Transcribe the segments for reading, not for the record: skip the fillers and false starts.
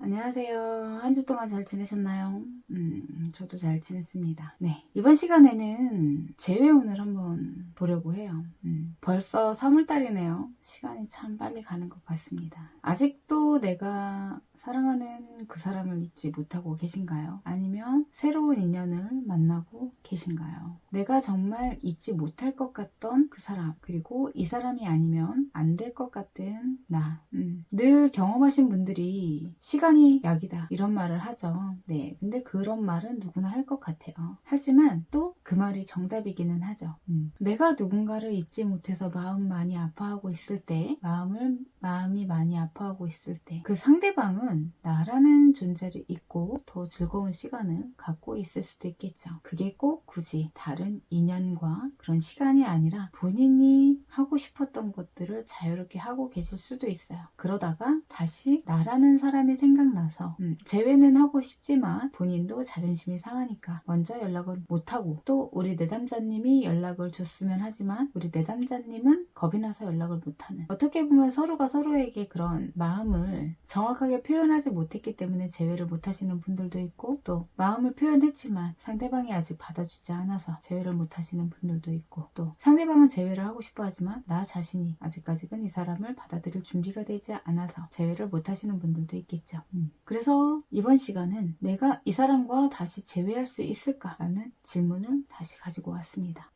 안녕하세요. 한 주 동안 잘 지내셨나요? 저도 잘 지냈습니다. 네. 이번 시간에는 재회운을 한번 보려고 해요. 벌써 3월달이네요. 시간이 참 빨리 가는 것 같습니다. 아직도 내가 사랑하는 그 사람을 잊지 못하고 계신가요? 아니면 새로운 인연을 만나고 계신가요? 내가 정말 잊지 못할 것 같던 그 사람, 그리고 이 사람이 아니면 안 될 것 같은 나. 늘 경험하신 분들이 시간이 약이다 이런 말을 하죠. 네, 근데 그런 말은 누구나 할 것 같아요. 하지만 또 그 말이 정답이기는 하죠. 내가 누군가를 잊지 못해서 마음 많이 아파하고 있을 때, 마음이 많이 아파하고 있을 때, 그 상대방은 나라는 존재를 잊고 더 즐거운 시간을 갖고 있을 수도 있겠죠. 그게 꼭 굳이 다른 인연과 그런 시간이 아니라 본인이 하고 싶었던 것들을 자유롭게 하고 계실 수도 있어요. 그러다가 다시 나라는 사람이 생각나서 재회는 하고 싶지만 본인도 자존심이 상하니까 먼저 연락을 못하고, 또 우리 내담자님이 연락을 줬으면 하지만 우리 내담자님은 겁이 나서 연락을 못하는, 어떻게 보면 서로가 서로에게 그런 마음을 정확하게 표현하지 못했기 때문에 재회를 못하시는 분들도 있고, 또 마음을 표현했지만 상대방이 아직 받아주지 않아서 재회를 못하시는 분들도 있고, 또 상대방은 재회를 하고 싶어 하지만 나 자신이 아직까지는 이 사람을 받아들일 준비가 되지 않아서 재회를 못하시는 분들도 있겠죠. 그래서 이번 시간은 내가 이 사람과 다시 재회할 수 있을까라는 질문을 다시 가지고 왔습니다.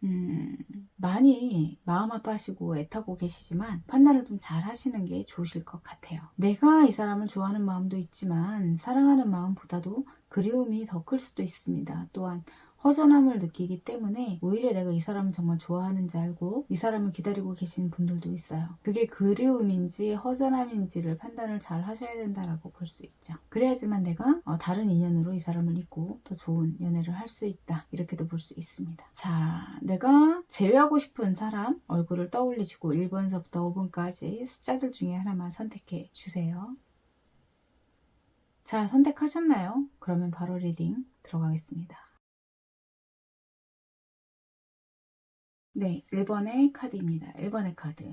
많이 마음 아파하시고 애타고 계시지만 판단을 좀 잘 하시는 게 좋으실 것 같아요. 내가 이 사람을 좋아하는 마음도 있지만 사랑하는 마음보다도 그리움이 더 클 수도 있습니다. 또한 허전함을 느끼기 때문에 오히려 내가 이 사람을 정말 좋아하는지 알고 이 사람을 기다리고 계신 분들도 있어요. 그게 그리움인지 허전함인지를 판단을 잘 하셔야 된다라고 볼 수 있죠. 그래야지만 내가 다른 인연으로 이 사람을 잊고 더 좋은 연애를 할 수 있다, 이렇게도 볼 수 있습니다. 자, 내가 재회하고 싶은 사람 얼굴을 떠올리시고 1번서부터 5번까지 숫자들 중에 하나만 선택해 주세요. 자, 선택하셨나요? 그러면 바로 리딩 들어가겠습니다. 네, 1번의 카드입니다. 1번의 카드.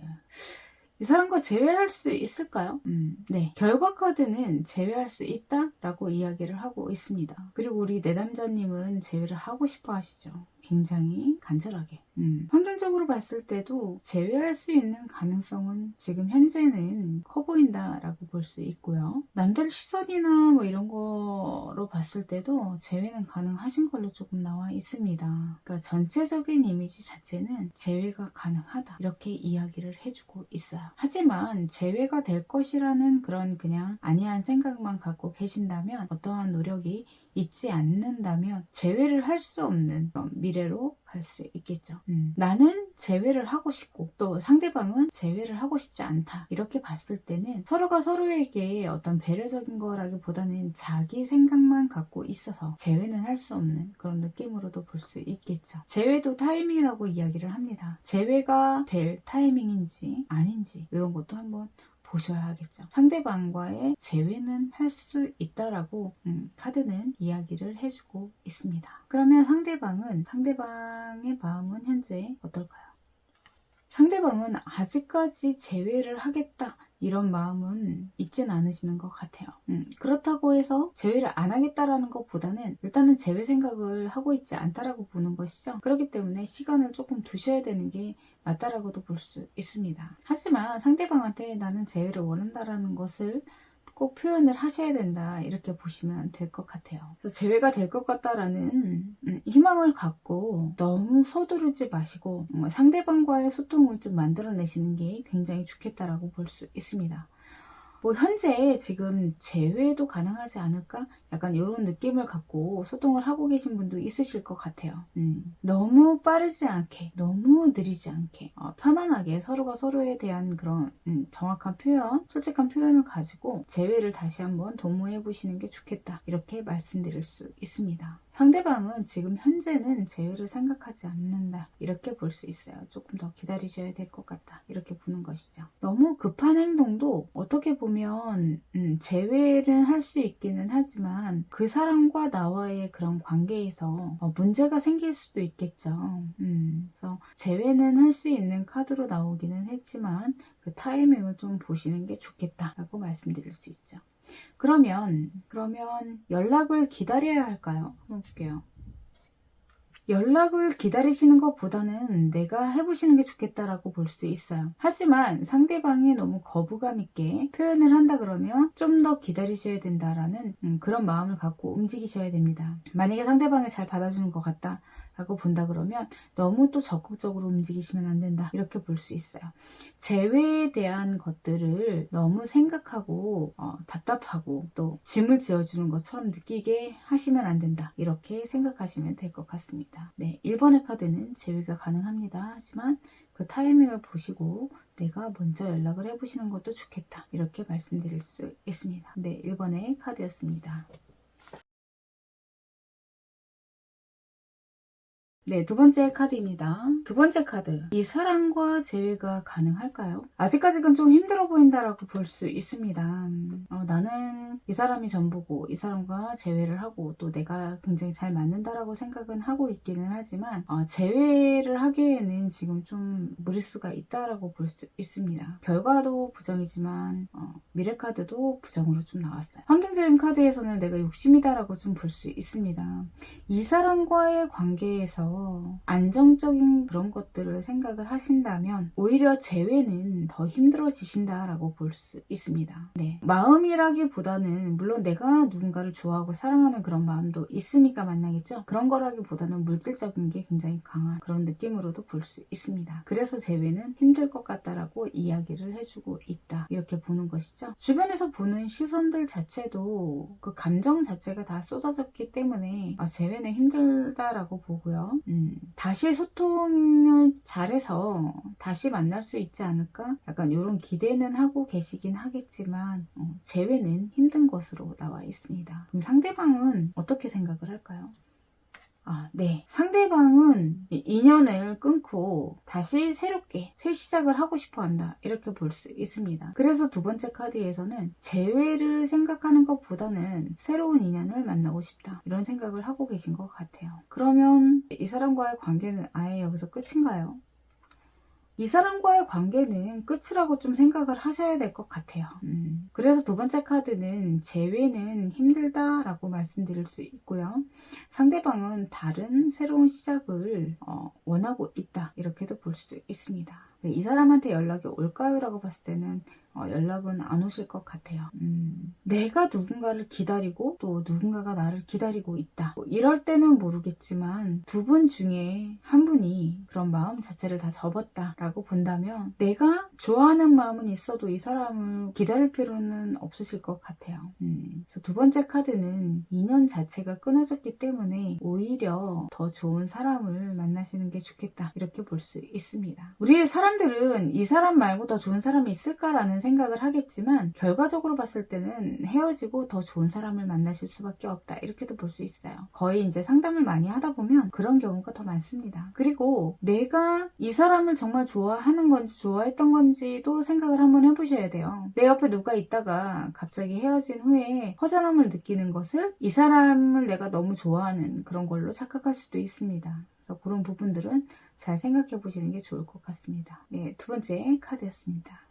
이 사람과 재회할 수 있을까요? 네. 결과 카드는 재회할 수 있다라고 이야기를 하고 있습니다. 그리고 우리 내담자님은 재회를 하고 싶어 하시죠. 굉장히 간절하게. 환경적으로 봤을 때도 재회할 수 있는 가능성은 지금 현재는 커 보인다라고 볼 수 있고요. 남들 시선이나 뭐 이런 거로 봤을 때도 재회는 가능하신 걸로 조금 나와 있습니다. 그러니까 전체적인 이미지 자체는 재회가 가능하다, 이렇게 이야기를 해주고 있어요. 하지만 재회가 될 것이라는 그런 그냥 안이한 생각만 갖고 계신다면, 어떠한 노력이 있지 않는다면 재회를 할 수 없는 그런 미래로 갈 수 있겠죠. 나는 재회를 하고 싶고 또 상대방은 재회를 하고 싶지 않다, 이렇게 봤을 때는 서로가 서로에게 어떤 배려적인 거라기보다는 자기 생각만 갖고 있어서 재회는 할 수 없는 그런 느낌으로도 볼 수 있겠죠. 재회도 타이밍이라고 이야기를 합니다. 재회가 될 타이밍인지 아닌지 이런 것도 한번 보셔야 하겠죠. 상대방과의 재회는 할 수 있다라고 카드는 이야기를 해주고 있습니다. 그러면 상대방의 마음은 현재 어떨까요? 상대방은 아직까지 재회를 하겠다, 이런 마음은 있진 않으시는 것 같아요. 그렇다고 해서 재회를 안 하겠다라는 것보다는 일단은 재회 생각을 하고 있지 않다라고 보는 것이죠. 그렇기 때문에 시간을 조금 두셔야 되는 게 맞다라고도 볼 수 있습니다. 하지만 상대방한테 나는 재회를 원한다라는 것을 꼭 표현을 하셔야 된다, 이렇게 보시면 될 것 같아요. 그래서 재회가 될 것 같다라는 희망을 갖고 너무 서두르지 마시고 상대방과의 소통을 좀 만들어내시는 게 굉장히 좋겠다라고 볼 수 있습니다. 뭐 현재 지금 재회도 가능하지 않을까? 약간 이런 느낌을 갖고 소통을 하고 계신 분도 있으실 것 같아요. 너무 빠르지 않게, 너무 느리지 않게, 편안하게 서로가 서로에 대한 그런 정확한 표현, 솔직한 표현을 가지고 재회를 다시 한번 도모해 보시는 게 좋겠다, 이렇게 말씀드릴 수 있습니다. 상대방은 지금 현재는 재회를 생각하지 않는다, 이렇게 볼 수 있어요. 조금 더 기다리셔야 될 것 같다, 이렇게 보는 것이죠. 너무 급한 행동도 어떻게 보면 재회를 할 수 있기는 하지만 그 사람과 나와의 그런 관계에서 문제가 생길 수도 있겠죠. 그래서 재회는 할 수 있는 카드로 나오기는 했지만 그 타이밍을 좀 보시는 게 좋겠다라고 말씀드릴 수 있죠. 그러면 연락을 기다려야 할까요? 한번 볼게요. 연락을 기다리시는 것보다는 내가 해보시는 게 좋겠다라고 볼 수 있어요. 하지만 상대방이 너무 거부감 있게 표현을 한다 그러면 좀 더 기다리셔야 된다라는 그런 마음을 갖고 움직이셔야 됩니다. 만약에 상대방이 잘 받아주는 것 같다 라고 본다 그러면 너무 또 적극적으로 움직이시면 안 된다 이렇게 볼 수 있어요. 재회에 대한 것들을 너무 생각하고 답답하고 또 짐을 지어주는 것처럼 느끼게 하시면 안 된다 이렇게 생각하시면 될 것 같습니다. 네, 1번의 카드는 재회가 가능합니다. 하지만 그 타이밍을 보시고 내가 먼저 연락을 해보시는 것도 좋겠다 이렇게 말씀드릴 수 있습니다. 네, 1번의 카드였습니다. 네, 두 번째 카드입니다. 두 번째 카드. 이 사랑과 재회가 가능할까요? 아직까지는 좀 힘들어 보인다라고 볼 수 있습니다. 나는 이 사람이 전부고 이 사람과 재회를 하고 또 내가 굉장히 잘 맞는다라고 생각은 하고 있기는 하지만 재회를 하기에는 지금 좀 무리수가 있다라고 볼 수 있습니다. 결과도 부정이지만 미래 카드도 부정으로 좀 나왔어요. 환경적인 카드에서는 내가 욕심이다라고 좀 볼 수 있습니다. 이 사람과의 관계에서 안정적인 그런 것들을 생각을 하신다면 오히려 재회는 더 힘들어지신다라고 볼 수 있습니다. 네, 마음이라기보다는 물론 내가 누군가를 좋아하고 사랑하는 그런 마음도 있으니까 만나겠죠. 그런 거라기보다는 물질적인 게 굉장히 강한 그런 느낌으로도 볼 수 있습니다. 그래서 재회는 힘들 것 같다라고 이야기를 해주고 있다 이렇게 보는 것이죠. 주변에서 보는 시선들 자체도 그 감정 자체가 다 쏟아졌기 때문에 재회는 힘들다라고 보고요. 다시 소통을 잘해서 다시 만날 수 있지 않을까? 약간 이런 기대는 하고 계시긴 하겠지만 재회는 힘든 것으로 나와 있습니다. 그럼 상대방은 어떻게 생각을 할까요? 네. 상대방은 인연을 끊고 다시 새롭게 새 시작을 하고 싶어 한다. 이렇게 볼 수 있습니다. 그래서 두 번째 카드에서는 재회를 생각하는 것보다는 새로운 인연을 만나고 싶다. 이런 생각을 하고 계신 것 같아요. 그러면 이 사람과의 관계는 아예 여기서 끝인가요? 이 사람과의 관계는 끝이라고 좀 생각을 하셔야 될 것 같아요. 그래서 두 번째 카드는 재회는 힘들다라고 말씀드릴 수 있고요. 상대방은 다른 새로운 시작을 원하고 있다 이렇게도 볼 수 있습니다. 이 사람한테 연락이 올까요? 라고 봤을 때는 연락은 안 오실 것 같아요. 내가 누군가를 기다리고 또 누군가가 나를 기다리고 있다. 이럴 때는 모르겠지만 두 분 중에 한 분이 그런 마음 자체를 다 접었다라고 본다면 내가 좋아하는 마음은 있어도 이 사람을 기다릴 필요는 없으실 것 같아요. 그래서 두 번째 카드는 인연 자체가 끊어졌기 때문에 오히려 더 좋은 사람을 만나시는 게 좋겠다 이렇게 볼 수 있습니다. 우리 사람들은 이 사람 말고 더 좋은 사람이 있을까라는 생각을 하겠지만 결과적으로 봤을 때는 헤어지고 더 좋은 사람을 만나실 수밖에 없다 이렇게도 볼 수 있어요. 거의 이제 상담을 많이 하다 보면 그런 경우가 더 많습니다. 그리고 내가 이 사람을 정말 좋아하는 건지 좋아했던 건지도 생각을 한번 해보셔야 돼요. 내 옆에 누가 있다가 갑자기 헤어진 후에 허전함을 느끼는 것을 이 사람을 내가 너무 좋아하는 그런 걸로 착각할 수도 있습니다. 그래서 그런 부분들은 잘 생각해 보시는 게 좋을 것 같습니다. 네, 두 번째 카드였습니다.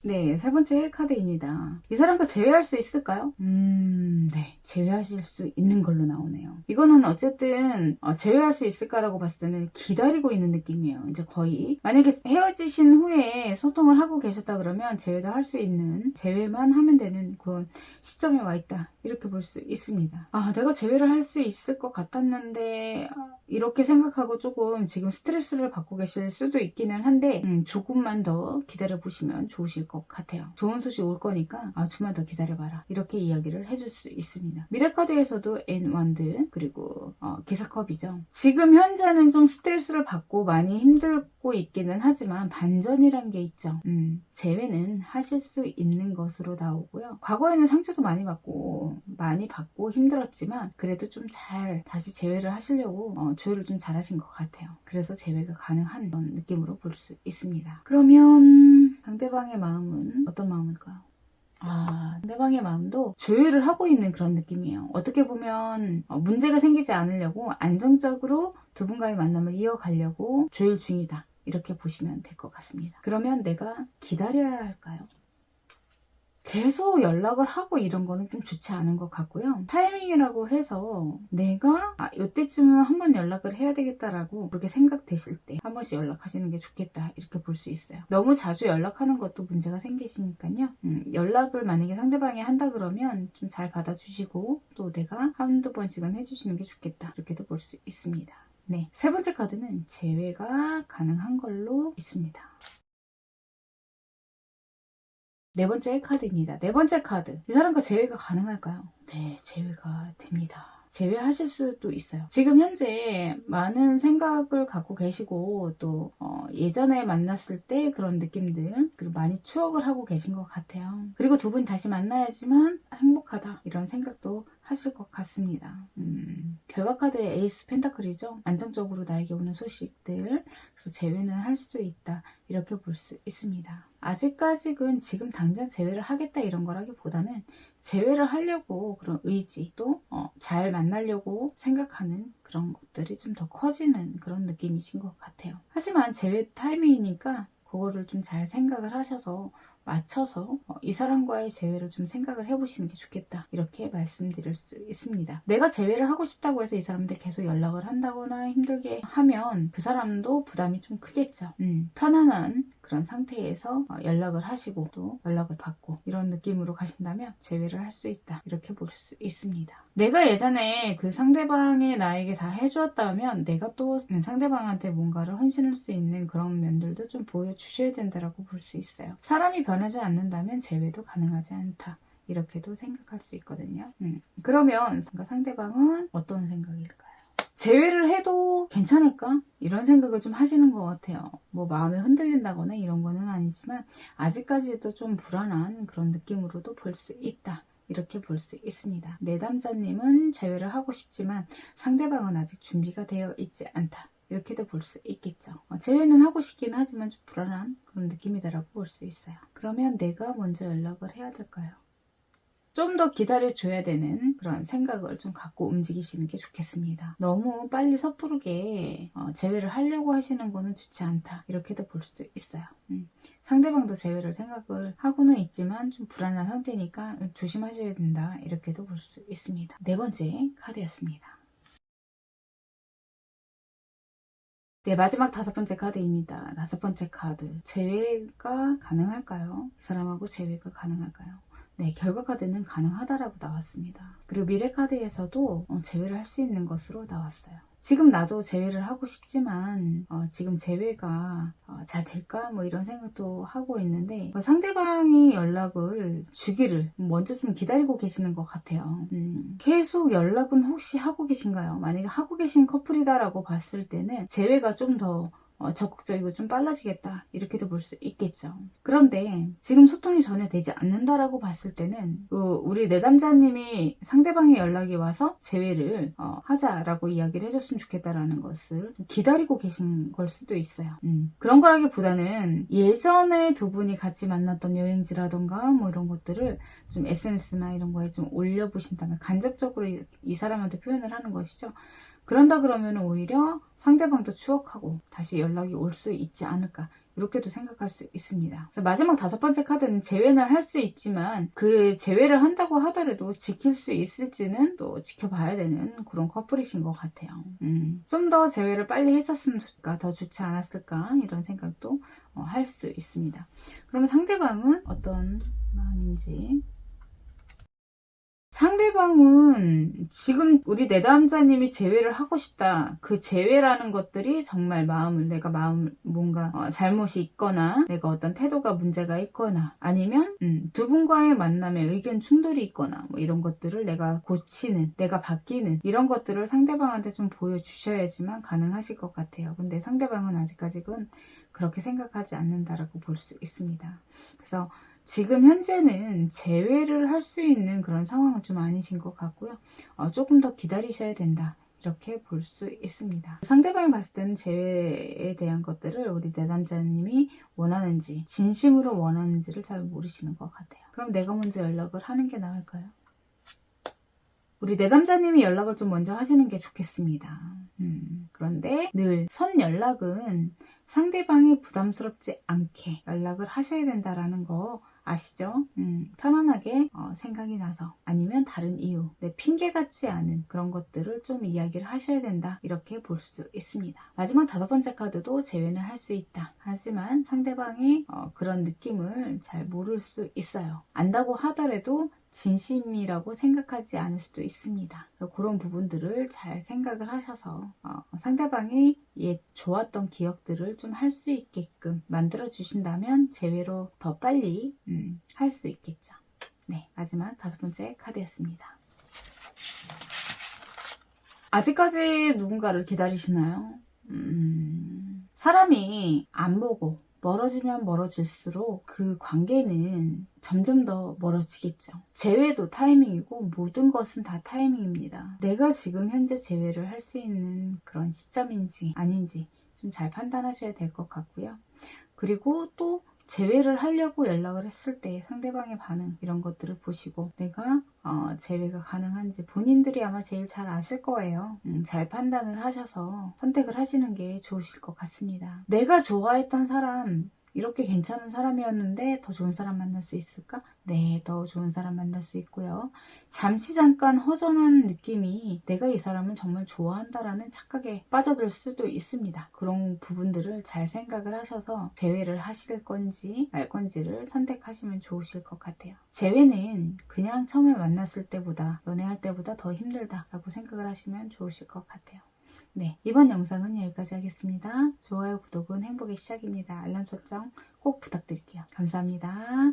네, 세 번째 카드입니다. 이 사람과 재회할 수 있을까요? 네, 재회하실 수 있는 걸로 나오네요. 이거는 어쨌든 재회할 수 있을까라고 봤을 때는 기다리고 있는 느낌이에요. 이제 거의 만약에 헤어지신 후에 소통을 하고 계셨다 그러면 재회도 할 수 있는, 재회만 하면 되는 그런 시점에 와 있다 이렇게 볼 수 있습니다. 내가 재회를 할 수 있을 것 같았는데 이렇게 생각하고 조금 지금 스트레스를 받고 계실 수도 있기는 한데 조금만 더 기다려보시면 좋으실 것 같아요. 좋은 소식 올 거니까 좀만 더 기다려봐라 이렇게 이야기를 해줄 수 있습니다. 미래카드에서도 엔완드 그리고 기사컵이죠. 지금 현재는 좀 스트레스를 받고 많이 힘들고 있기는 하지만 반전이란 게 있죠. 재회는 하실 수 있는 것으로 나오고요. 과거에는 상처도 많이 받고 힘들었지만 그래도 좀 잘 다시 재회를 하시려고 조율을 좀 잘하신 것 같아요. 그래서 재회가 가능한 그런 느낌으로 볼 수 있습니다. 그러면 상대방의 마음은 어떤 마음일까요? 상대방의 마음도 조율을 하고 있는 그런 느낌이에요. 어떻게 보면 문제가 생기지 않으려고 안정적으로 두 분과의 만남을 이어가려고 조율 중이다 이렇게 보시면 될 것 같습니다. 그러면 내가 기다려야 할까요? 계속 연락을 하고 이런 거는 좀 좋지 않은 것 같고요. 타이밍이라고 해서 내가 이때쯤은 한번 연락을 해야 되겠다라고 그렇게 생각되실 때 한 번씩 연락하시는 게 좋겠다 이렇게 볼 수 있어요. 너무 자주 연락하는 것도 문제가 생기시니까요. 연락을 만약에 상대방이 한다 그러면 좀 잘 받아주시고 또 내가 한두 번씩은 해주시는 게 좋겠다 이렇게도 볼 수 있습니다. 네, 세 번째 카드는 제외가 가능한 걸로 있습니다. 네 번째 카드입니다. 네 번째 카드. 이 사람과 재회가 가능할까요? 네, 재회가 됩니다. 재회하실 수도 있어요. 지금 현재 많은 생각을 갖고 계시고 또 예전에 만났을 때 그런 느낌들 그리고 많이 추억을 하고 계신 것 같아요. 그리고 두 분 다시 만나야지만 행복하다 이런 생각도 하실 것 같습니다. 결과 카드의 에이스 펜타클이죠. 안정적으로 나에게 오는 소식들 그래서 재회는 할 수 있다 이렇게 볼 수 있습니다. 아직까지는 지금 당장 재회를 하겠다 이런 거라기보다는 재회를 하려고 그런 의지 또 잘 만나려고 생각하는 그런 것들이 좀 더 커지는 그런 느낌이신 것 같아요. 하지만 재회 타이밍이니까 그거를 좀 잘 생각을 하셔서 맞춰서 이 사람과의 재회를 좀 생각을 해보시는 게 좋겠다 이렇게 말씀드릴 수 있습니다. 내가 재회를 하고 싶다고 해서 이 사람한테 계속 연락을 한다거나 힘들게 하면 그 사람도 부담이 좀 크겠죠. 편안한 그런 상태에서 연락을 하시고 또 연락을 받고 이런 느낌으로 가신다면 재회를 할 수 있다 이렇게 볼 수 있습니다. 내가 예전에 그 상대방이 나에게 다 해주었다면 내가 또 상대방한테 뭔가를 헌신할 수 있는 그런 면들도 좀 보여주셔야 된다라고 볼 수 있어요. 사람이 변하지 않는다면 재회도 가능하지 않다 이렇게도 생각할 수 있거든요. 그러면 상대방은 어떤 생각일까요? 재회를 해도 괜찮을까? 이런 생각을 좀 하시는 것 같아요. 뭐 마음이 흔들린다거나 이런 거는 아니지만 아직까지도 좀 불안한 그런 느낌으로도 볼 수 있다. 이렇게 볼 수 있습니다. 내담자님은 재회를 하고 싶지만 상대방은 아직 준비가 되어 있지 않다. 이렇게도 볼 수 있겠죠. 재회는 하고 싶긴 하지만 좀 불안한 그런 느낌이다라고 볼 수 있어요. 그러면 내가 먼저 연락을 해야 될까요? 좀 더 기다려줘야 되는 그런 생각을 좀 갖고 움직이시는 게 좋겠습니다. 너무 빨리 섣부르게 재회를 하려고 하시는 거는 좋지 않다. 이렇게도 볼 수 있어요. 상대방도 재회를 생각을 하고는 있지만 좀 불안한 상태니까 조심하셔야 된다. 이렇게도 볼 수 있습니다. 네 번째 카드였습니다. 네, 마지막 다섯 번째 카드입니다. 다섯 번째 카드. 재회가 가능할까요? 이 사람하고 재회가 가능할까요? 네, 결과 카드는 가능하다라고 나왔습니다. 그리고 미래 카드에서도 재회를 할 수 있는 것으로 나왔어요. 지금 나도 재회를 하고 싶지만 지금 재회가 잘 될까? 뭐 이런 생각도 하고 있는데 상대방이 연락을 주기를 먼저 좀 기다리고 계시는 것 같아요. 계속 연락은 혹시 하고 계신가요? 만약에 하고 계신 커플이다라고 봤을 때는 재회가 좀 더 적극적이고 좀 빨라지겠다 이렇게도 볼 수 있겠죠. 그런데 지금 소통이 전혀 되지 않는다라고 봤을 때는 우리 내담자님이 상대방의 연락이 와서 재회를 하자라고 이야기를 해줬으면 좋겠다라는 것을 기다리고 계신 걸 수도 있어요. 그런 거라기보다는 예전에 두 분이 같이 만났던 여행지라던가 뭐 이런 것들을 좀 SNS나 이런 거에 좀 올려보신다면 간접적으로 이 사람한테 표현을 하는 것이죠. 그런다 그러면 오히려 상대방도 추억하고 다시 연락이 올 수 있지 않을까 이렇게도 생각할 수 있습니다. 그래서 마지막 다섯 번째 카드는 재회는 할 수 있지만 그 재회를 한다고 하더라도 지킬 수 있을지는 또 지켜봐야 되는 그런 커플이신 것 같아요. 좀 더 재회를 빨리 했었으면 더 좋지 않았을까 이런 생각도 할 수 있습니다. 그러면 상대방은 어떤 마음인지 상대방은 지금 우리 내담자님이 재회를 하고 싶다. 그 재회라는 것들이 정말 내가 뭔가 잘못이 있거나 내가 어떤 태도가 문제가 있거나 아니면 두 분과의 만남에 의견 충돌이 있거나 뭐 이런 것들을 내가 고치는 내가 바뀌는 이런 것들을 상대방한테 좀 보여주셔야지만 가능하실 것 같아요. 근데 상대방은 아직까지는 그렇게 생각하지 않는다라고 볼 수 있습니다. 그래서 지금 현재는 재회를 할 수 있는 그런 상황은 좀 아니신 것 같고요. 조금 더 기다리셔야 된다. 이렇게 볼 수 있습니다. 상대방이 봤을 때는 재회에 대한 것들을 우리 내담자님이 원하는지 진심으로 원하는지를 잘 모르시는 것 같아요. 그럼 내가 먼저 연락을 하는 게 나을까요? 우리 내담자님이 연락을 좀 먼저 하시는 게 좋겠습니다. 그런데 늘 선 연락은 상대방이 부담스럽지 않게 연락을 하셔야 된다라는 거 아시죠? 편안하게 생각이 나서 아니면 다른 이유, 내 핑계 같지 않은 그런 것들을 좀 이야기를 하셔야 된다, 이렇게 볼 수 있습니다. 마지막 5번째 카드도 재회는 할 수 있다. 하지만 상대방이 그런 느낌을 잘 모를 수 있어요. 안다고 하더라도 진심이라고 생각하지 않을 수도 있습니다. 그런 부분들을 잘 생각을 하셔서 상대방이 좋았던 기억들을 좀 할 수 있게끔 만들어 주신다면 재회로 더 빨리 할 수 있겠죠. 네, 마지막 5번째 카드였습니다. 아직까지 누군가를 기다리시나요? 사람이 안 보고 멀어지면 멀어질수록 그 관계는 점점 더 멀어지겠죠. 재회도 타이밍이고 모든 것은 다 타이밍입니다. 내가 지금 현재 재회를 할 수 있는 그런 시점인지 아닌지 좀 잘 판단하셔야 될 것 같고요. 그리고 또 재회를 하려고 연락을 했을 때 상대방의 반응, 이런 것들을 보시고 내가 재회가 가능한지 본인들이 아마 제일 잘 아실 거예요. 잘 판단을 하셔서 선택을 하시는 게 좋으실 것 같습니다. 내가 좋아했던 사람, 이렇게 괜찮은 사람이었는데 더 좋은 사람 만날 수 있을까? 네, 더 좋은 사람 만날 수 있고요. 잠시 잠깐 허전한 느낌이 내가 이 사람을 정말 좋아한다라는 착각에 빠져들 수도 있습니다. 그런 부분들을 잘 생각을 하셔서 재회를 하실 건지 말 건지를 선택하시면 좋으실 것 같아요. 재회는 그냥 처음에 만났을 때보다, 연애할 때보다 더 힘들다라고 생각을 하시면 좋으실 것 같아요. 네, 이번 영상은 여기까지 하겠습니다. 좋아요, 구독은 행복의 시작입니다. 알람 설정 꼭 부탁드릴게요. 감사합니다.